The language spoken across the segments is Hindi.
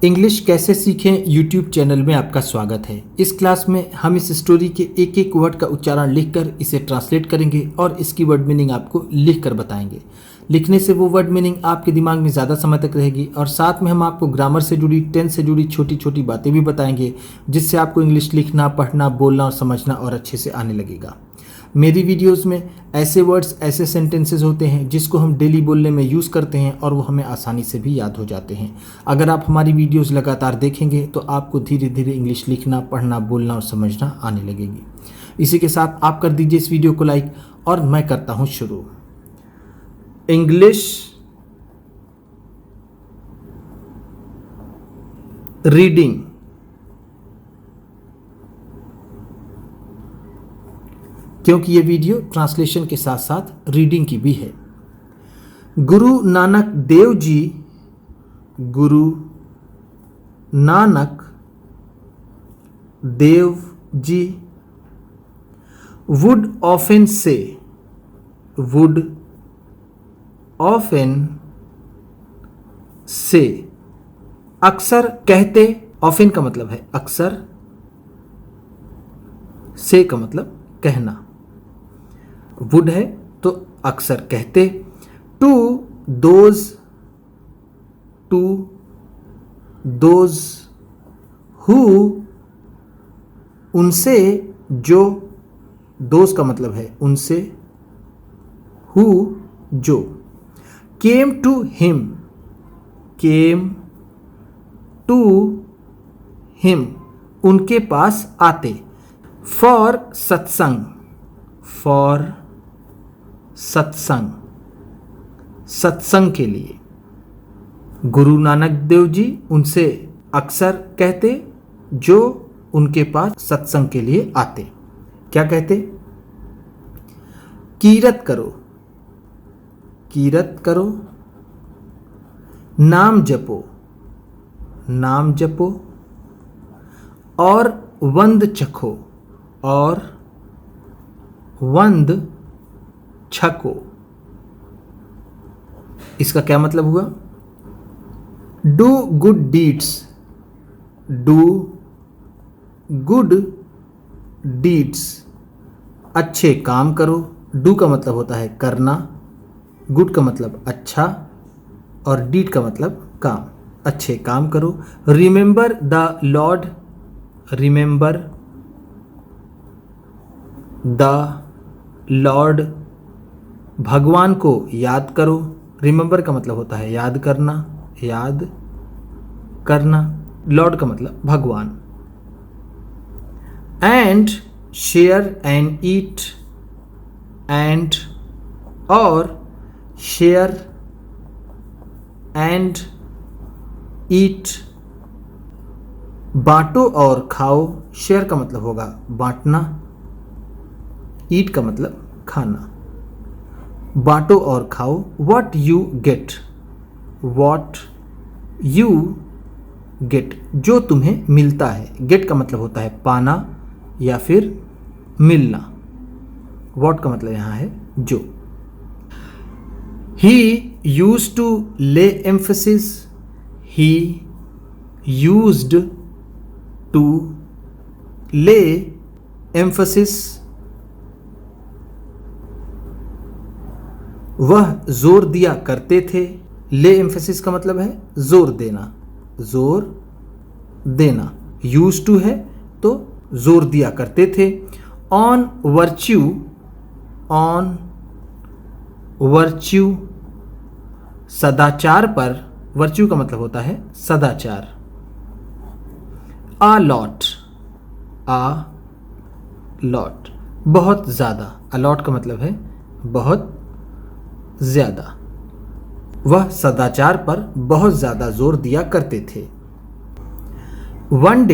इंग्लिश कैसे सीखें यूट्यूब चैनल में आपका स्वागत है। इस क्लास में हम इस स्टोरी के एक एक वर्ड का उच्चारण लिखकर इसे ट्रांसलेट करेंगे और इसकी वर्ड मीनिंग आपको लिख कर बताएंगे। लिखने से वो वर्ड मीनिंग आपके दिमाग में ज़्यादा समय तक रहेगी और साथ में हम आपको ग्रामर से जुड़ी, टेंस से जुड़ी छोटी छोटी बातें भी बताएंगे, जिससे आपको इंग्लिश लिखना, पढ़ना, बोलना और समझना और अच्छे से आने लगेगा। मेरी वीडियोस में ऐसे वर्ड्स, ऐसे सेंटेंसेस होते हैं जिसको हम डेली बोलने में यूज़ करते हैं और वो हमें आसानी से भी याद हो जाते हैं। अगर आप हमारी वीडियोस लगातार देखेंगे तो आपको धीरे धीरे इंग्लिश लिखना, पढ़ना, बोलना और समझना आने लगेगी। इसी के साथ आप कर दीजिए इस वीडियो को लाइक और मैं करता हूँ शुरू। English reading. क्योंकि ये वीडियो ट्रांसलेशन के साथ साथ रीडिंग की भी है। Guru Nanak Dev ji, Guru Nanak Dev ji would often say, अक्सर कहते, often का मतलब है अक्सर, say का मतलब कहना, would है तो अक्सर कहते, to those who, उनसे जो, those का मतलब है उनसे, who जो, came to him उनके पास आते, for सत्संग के लिए। गुरु नानक देव जी उनसे अक्सर कहते जो उनके पास सत्संग के लिए आते। क्या कहते? कीरत करो, नाम जपो और वंद छको। इसका क्या मतलब हुआ? डू गुड डीड्स, अच्छे काम करो। डू का मतलब होता है करना, गुड का मतलब अच्छा और डीड का मतलब काम, अच्छे काम करो। रिमेंबर द लॉर्ड, भगवान को याद करो। रिमेंबर का मतलब होता है याद करना, लॉर्ड का मतलब भगवान। And share and eat, and और शेयर एंड ईट, बांटो और खाओ। शेयर का मतलब होगा बांटना, ईट का मतलब खाना। बांटो और खाओ। व्हाट यू गेट, जो तुम्हें मिलता है। गेट का मतलब होता है पाना या फिर मिलना। व्हाट का मतलब यहां है जो। ही यूज्ड टू ले एम्फसिस, वह जोर दिया करते थे। ले एम्फेसिस का मतलब है जोर देना। यूज्ड टू है तो जोर दिया करते थे। ऑन वर्च्यू, सदाचार पर। वर्च्यू का मतलब होता है सदाचार। आ लॉट, बहुत ज़्यादा। अलॉट का मतलब है बहुत ज़्यादा। वह सदाचार पर बहुत ज़्यादा जोर दिया करते थे। वन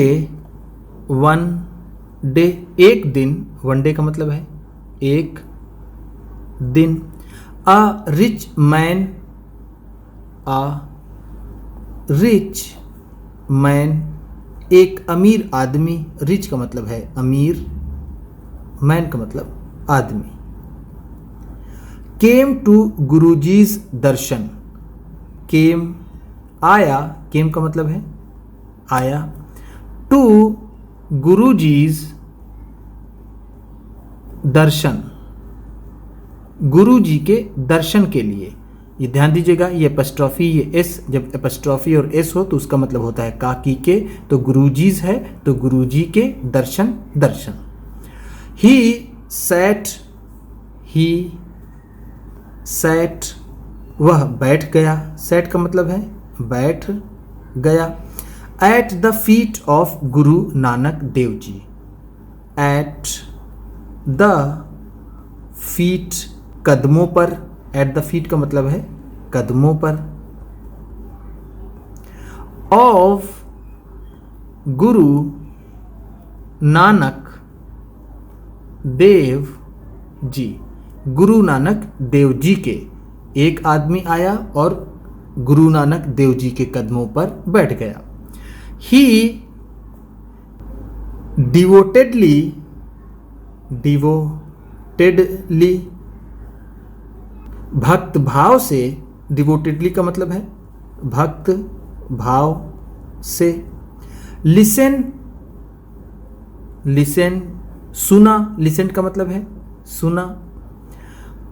डे, एक दिन। वन डे का मतलब है एक दिन। अ रिच मैन, एक अमीर आदमी। रिच का मतलब है अमीर, मैन का मतलब आदमी। केम टू गुरुजीज दर्शन। केम आया, केम का मतलब है आया। टू गुरुजीज दर्शन, गुरु जी के दर्शन के लिए। ये ध्यान दीजिएगा, ये एपस्ट्रॉफी, ये एस, जब एपस्ट्रॉफी और एस हो तो उसका मतलब होता है काकी के, तो गुरुजीज है तो गुरुजी के दर्शन, दर्शन। ही सैट, वह बैठ गया, सैट का मतलब है बैठ गया। At the feet of Guru Nanak Dev ji, at the feet कदमों पर, एट द फीट का मतलब है कदमों पर। ऑफ गुरु नानक देव जी, गुरु नानक देव जी के एक आदमी आया और गुरु नानक देव जी के कदमों पर बैठ गया। ही डिवोटेडली, भक्त भाव से, डिवोटेडली का मतलब है भक्त भाव से। लिसन, सुना, लिसन का मतलब है सुना।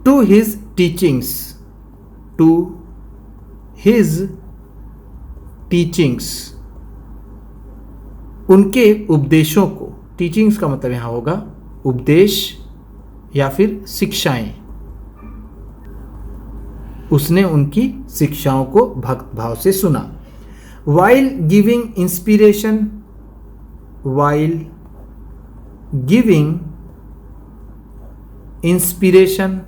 टू हिज टीचिंग्स, उनके उपदेशों को, टीचिंग्स का मतलब यहां होगा उपदेश या फिर शिक्षाएं, उसने उनकी शिक्षाओं को भक्त भाव से सुना। वाइल गिविंग इंस्पिरेशन,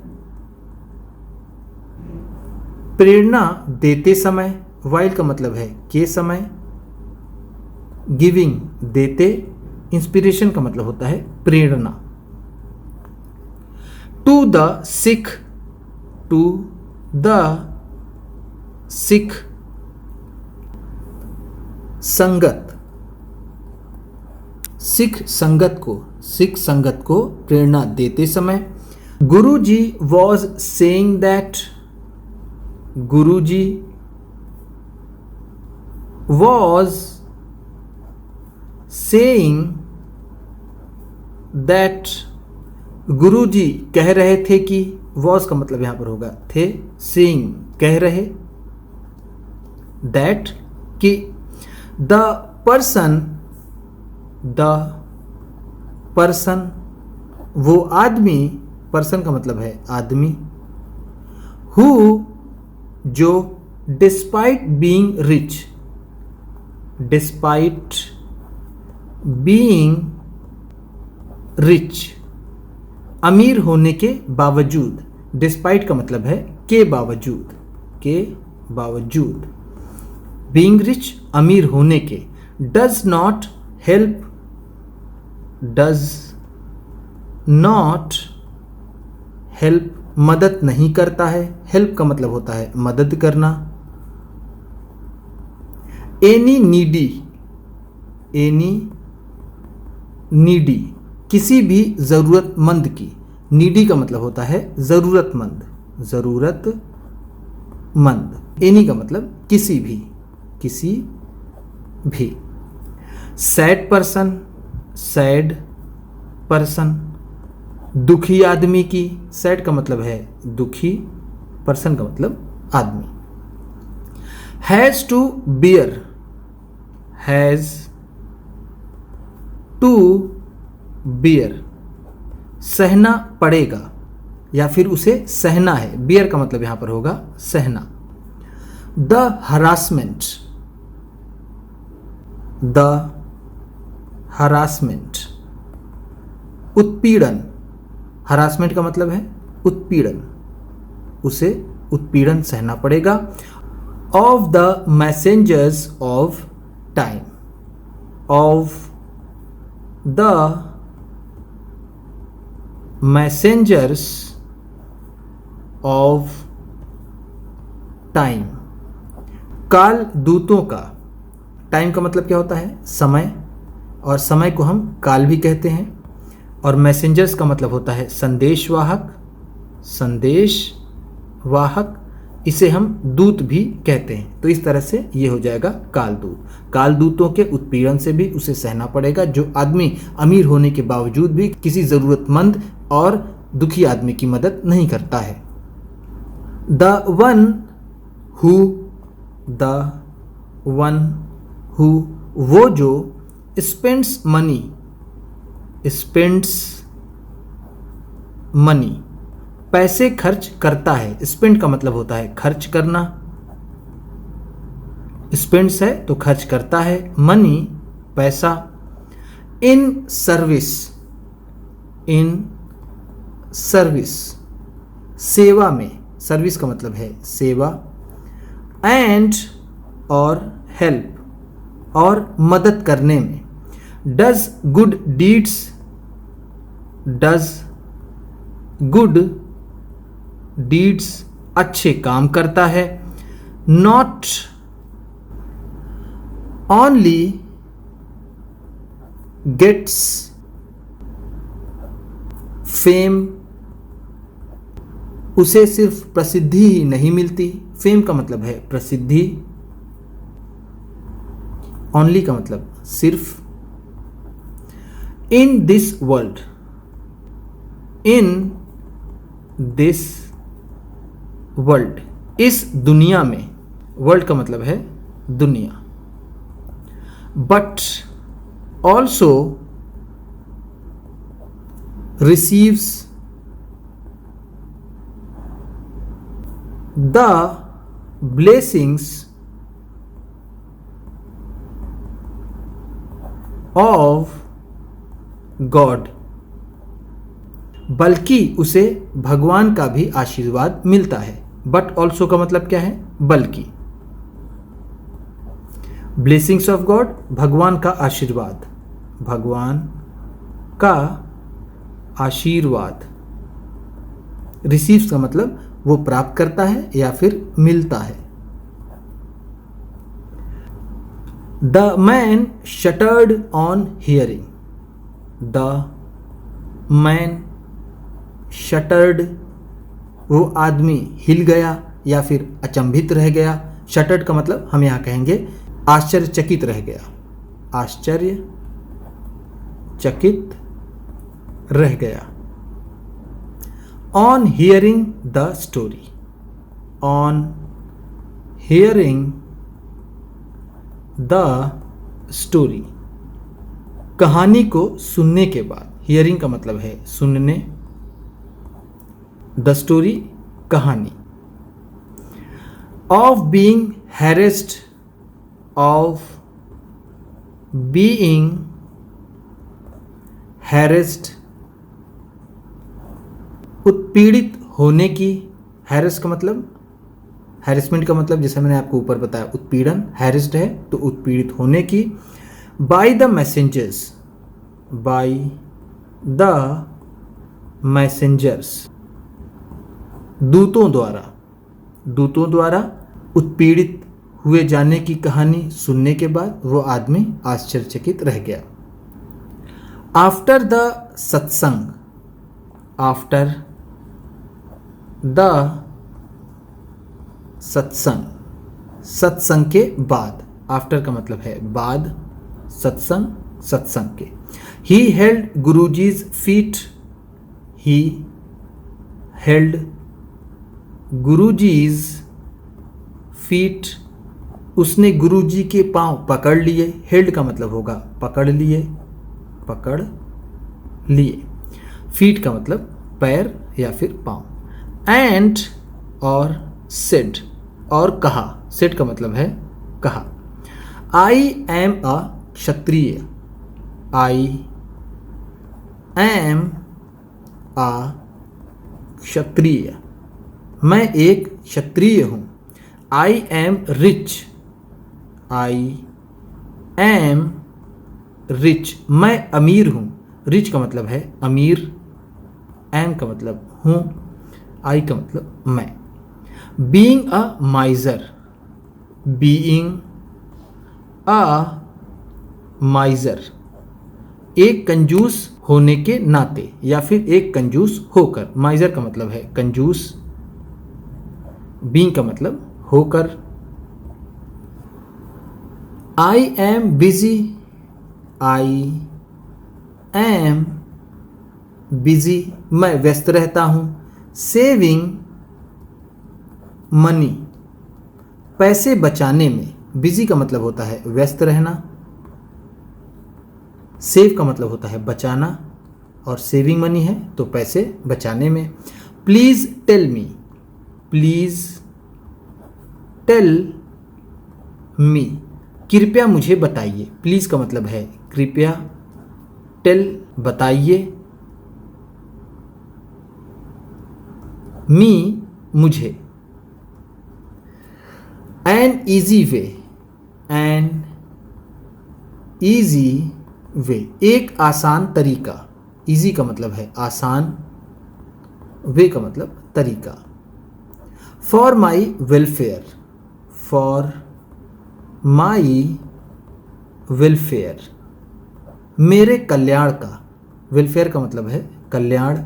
प्रेरणा देते समय, वाइल का मतलब है के समय, गिविंग देते, इंस्पिरेशन का मतलब होता है प्रेरणा। टू द सिख संगत, सिख संगत को प्रेरणा देते समय। Guruji was saying that, Guruji was saying that, Guruji कह रहे थे कि, वॉज का मतलब यहां पर होगा थे, सेइंग कह रहे, दैट कि द पर्सन वो आदमी, पर्सन का मतलब है आदमी। हु जो, डिस्पाइट बीइंग रिच, अमीर होने के बावजूद, डिस्पाइट का मतलब है के बावजूद, बीइंग रिच अमीर होने के। डज नॉट हेल्प मदद नहीं करता है, हेल्प का मतलब होता है मदद करना। एनी नीडी, किसी भी जरूरतमंद की, नीडी का मतलब होता है जरूरतमंद, एनी का मतलब किसी भी। सैड पर्सन, दुखी आदमी की, सैड का मतलब है दुखी, पर्सन का मतलब आदमी। हैज टू बियर, सहना पड़ेगा या फिर उसे सहना है, बियर का मतलब यहां पर होगा सहना। द हरासमेंट, उत्पीड़न, हरासमेंट का मतलब है उत्पीड़न, उसे उत्पीड़न सहना पड़ेगा। Of the messengers of time, of the messengers of time, काल दूतों का, टाइम का मतलब क्या होता है समय, और समय को हम काल भी कहते हैं। और मैसेंजर्स का मतलब होता है संदेशवाहक, इसे हम दूत भी कहते हैं। तो इस तरह से ये हो जाएगा कालदूत। कालदूतों के उत्पीड़न से भी उसे सहना पड़ेगा, जो आदमी अमीर होने के बावजूद भी किसी ज़रूरतमंद और दुखी आदमी की मदद नहीं करता है। द वन हु वो जो स्पेंड्स मनी पैसे खर्च करता है। स्पेंड का मतलब होता है खर्च करना, स्पेंड्स है तो खर्च करता है, मनी पैसा, इन सर्विस सेवा में, सर्विस का मतलब है सेवा, एंड और हेल्प और मदद करने में, डज गुड डीड्स अच्छे काम करता है, नॉट ओनली गेट्स फेम, उसे सिर्फ प्रसिद्धि ही नहीं मिलती। फेम का मतलब है प्रसिद्धि, ओनली का मतलब सिर्फ, इन दिस वर्ल्ड इस दुनिया में, वर्ल्ड का मतलब है दुनिया, but also receives the blessings of God, बल्कि उसे भगवान का भी आशीर्वाद मिलता है। बट ऑल्सो का मतलब क्या है? बल्कि। ब्लेसिंग्स ऑफ गॉड भगवान का आशीर्वाद, भगवान का आशीर्वाद। रिसीव्स का मतलब वो प्राप्त करता है या फिर मिलता है। The man shattered on hearing, the man shattered वो आदमी हिल गया या फिर अचंभित रह गया। शटर्ड का मतलब हम यहाँ कहेंगे आश्चर्यचकित रह गया, आश्चर्यचकित रह गया। On hearing the story, on hearing the story कहानी को सुनने के बाद। हियरिंग का मतलब है सुनने, द स्टोरी कहानी। Of being harassed, of being harassed उत्पीड़ित होने की। हैरेस का मतलब, हैरेसमेंट का मतलब जैसे मैंने आपको ऊपर बताया उत्पीड़न, हैरेस्ड है तो उत्पीड़ित होने की। By the messengers, by the messengers दूतों द्वारा, दूतों द्वारा उत्पीड़ित हुए जाने की कहानी सुनने के बाद वो आदमी आश्चर्यचकित रह गया। आफ्टर द सत्संग, आफ्टर द सत्संग, सत्संग के बाद। आफ्टर का मतलब है बाद, सत्संग, सत्संग के। He held Guruji's feet, he held Guruji's feet उसने गुरुजी के पांव पकड़ लिए। हेल्ड का मतलब होगा पकड़ लिए, पकड़ लिए। फीट का मतलब पैर या फिर पांव। एंड और सेड और कहा, सेड का मतलब है कहा। I am a Kshatriya, I am a क्षत्रिय मैं एक क्षत्रिय हूँ। I am rich, I am rich मैं अमीर हूँ। रिच का मतलब है अमीर, एम का मतलब हूँ, आई का मतलब मैं। बीइंग अ माइजर, बीइंग अ माइजर एक कंजूस होने के नाते या फिर एक कंजूस होकर। माइजर का मतलब है कंजूस, बीइंग का मतलब होकर। I am busy, I am busy, मैं व्यस्त रहता हूं। सेविंग मनी, पैसे बचाने में। बिजी का मतलब होता है व्यस्त रहना, सेव का मतलब होता है बचाना, और सेविंग मनी है तो पैसे बचाने में। Please tell me, please tell me, कृपया मुझे बताइए। प्लीज का मतलब है कृपया, टेल बताइए, मी मुझे। An easy way, an easy way, एक आसान तरीका। ईजी का मतलब है आसान, वे का मतलब तरीका। For my welfare, for my welfare, मेरे कल्याण का। वेलफेयर का मतलब है कल्याण,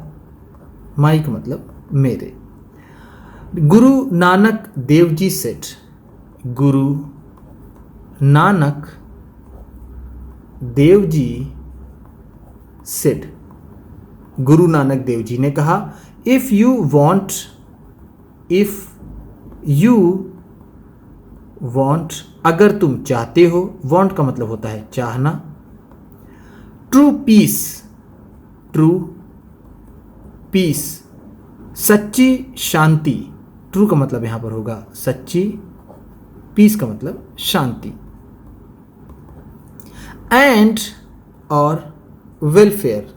माई का मतलब मेरे। गुरु नानक देव जी सेठ, गुरु नानक देव जी सेड, गुरु नानक देव जी ने कहा। If you want, if you want, अगर तुम चाहते हो। वॉन्ट का मतलब होता है चाहना। ट्रू पीस, ट्रू पीस, सच्ची शांति। ट्रू का मतलब यहां पर होगा सच्ची, पीस का मतलब शांति। एंड और वेलफेयर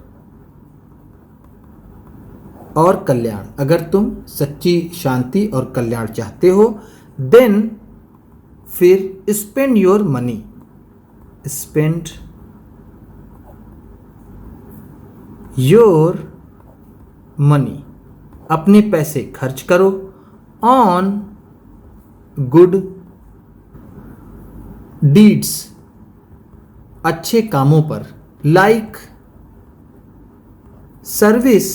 और कल्याण, अगर तुम सच्ची शांति और कल्याण चाहते हो। देन फिर spend your money, spend your money, अपने पैसे खर्च करो। ऑन गुड डीड्स, अच्छे कामों पर। लाइक सर्विस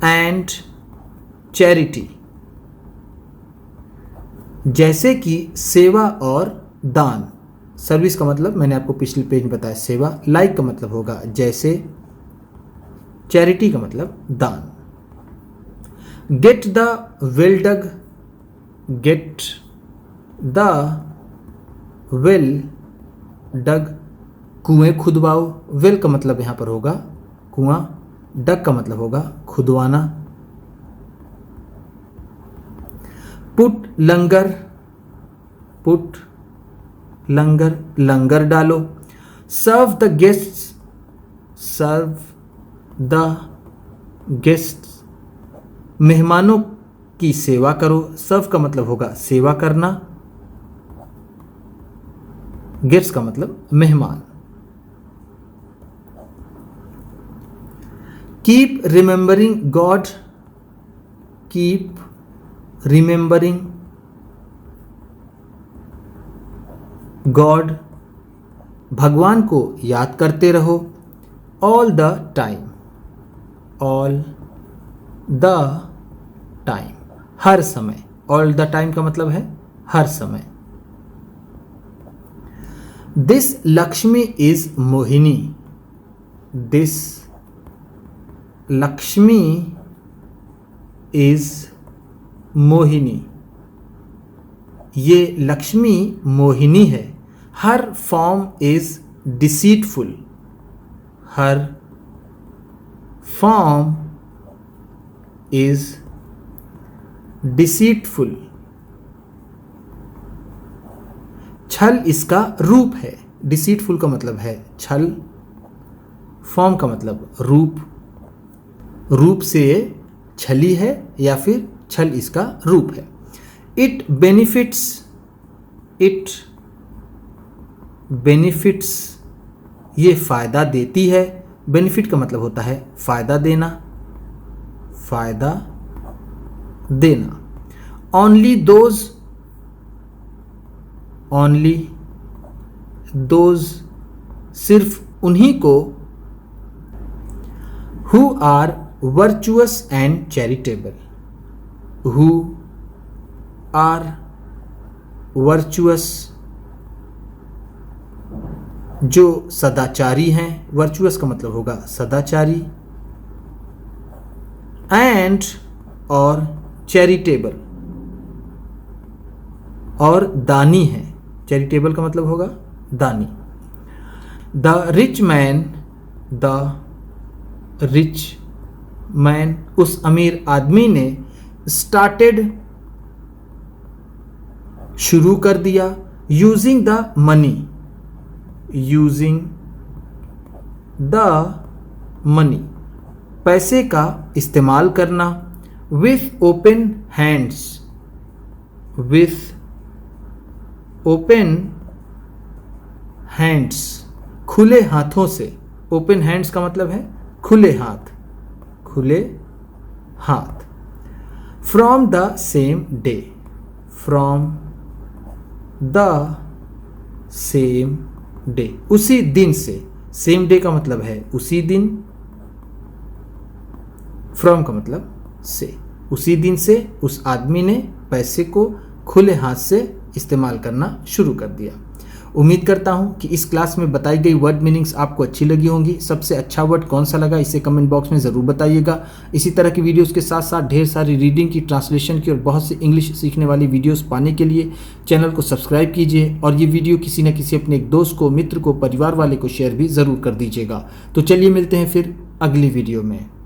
एंड चैरिटी, जैसे कि सेवा और दान। सर्विस का मतलब मैंने आपको पिछले पेज में बताया सेवा, लाइक का मतलब होगा जैसे, चैरिटी का मतलब दान। Get the well dug, get the well dug, कुएं खुदवाओ। वेल का मतलब यहां पर होगा कुआं, डग का मतलब होगा खुदवाना। पुट लंगर, पुट लंगर, लंगर डालो। Serve the guests, serve the guests, मेहमानों की सेवा करो। सर्व का मतलब होगा सेवा करना, गेस्ट्स का मतलब मेहमान। Keep remembering God, keep remembering God, भगवान को याद करते रहो। All the time, all the time, हर समय। ऑल द टाइम का मतलब है हर समय। This Lakshmi is Mohini, this Lakshmi is Mohini, ये लक्ष्मी मोहिनी है। हर फॉर्म इज डिसीटफुल, हर फॉर्म इज डिसीटफुल, छल इसका रूप है। डिसीटफुल का मतलब है छल, फॉर्म का मतलब रूप, रूप से छली है या फिर छल इसका रूप है। इट बेनिफिट्स, इट बेनिफिट्स, ये फायदा देती है। बेनिफिट का मतलब होता है फायदा देना, फायदा देना। ओनली दोज, ओनली दोज, सिर्फ उन्हीं को। Who are virtuous and charitable, who are virtuous, जो सदाचारी हैं, वर्चुअस का मतलब होगा सदाचारी, एंड और चैरिटेबल, और दानी है। चैरिटेबल का मतलब होगा दानी। द रिच मैन, उस अमीर आदमी ने स्टार्टेड, शुरू कर दिया, यूजिंग द मनी, पैसे का इस्तेमाल करना, विथ ओपन हैंड्स, खुले हाथों से। ओपन हैंड्स का मतलब है खुले हाथ। फ्रॉम द सेम डे, उसी दिन से। सेम डे का मतलब है उसी दिन, फ्रॉम का मतलब से। उसी दिन से उस आदमी ने पैसे को खुले हाथ से इस्तेमाल करना शुरू कर दिया। उम्मीद करता हूं कि इस क्लास में बताई गई वर्ड मीनिंग्स आपको अच्छी लगी होंगी। सबसे अच्छा वर्ड कौन सा लगा इसे कमेंट बॉक्स में ज़रूर बताइएगा। इसी तरह की वीडियोस के साथ साथ ढेर सारी रीडिंग की, ट्रांसलेशन की और बहुत सी इंग्लिश सीखने वाली वीडियोस पाने के लिए चैनल को सब्सक्राइब कीजिए और ये वीडियो किसी न किसी अपने एक दोस्त को, मित्र को, परिवार वाले को शेयर भी ज़रूर कर दीजिएगा। तो चलिए मिलते हैं फिर अगली वीडियो में।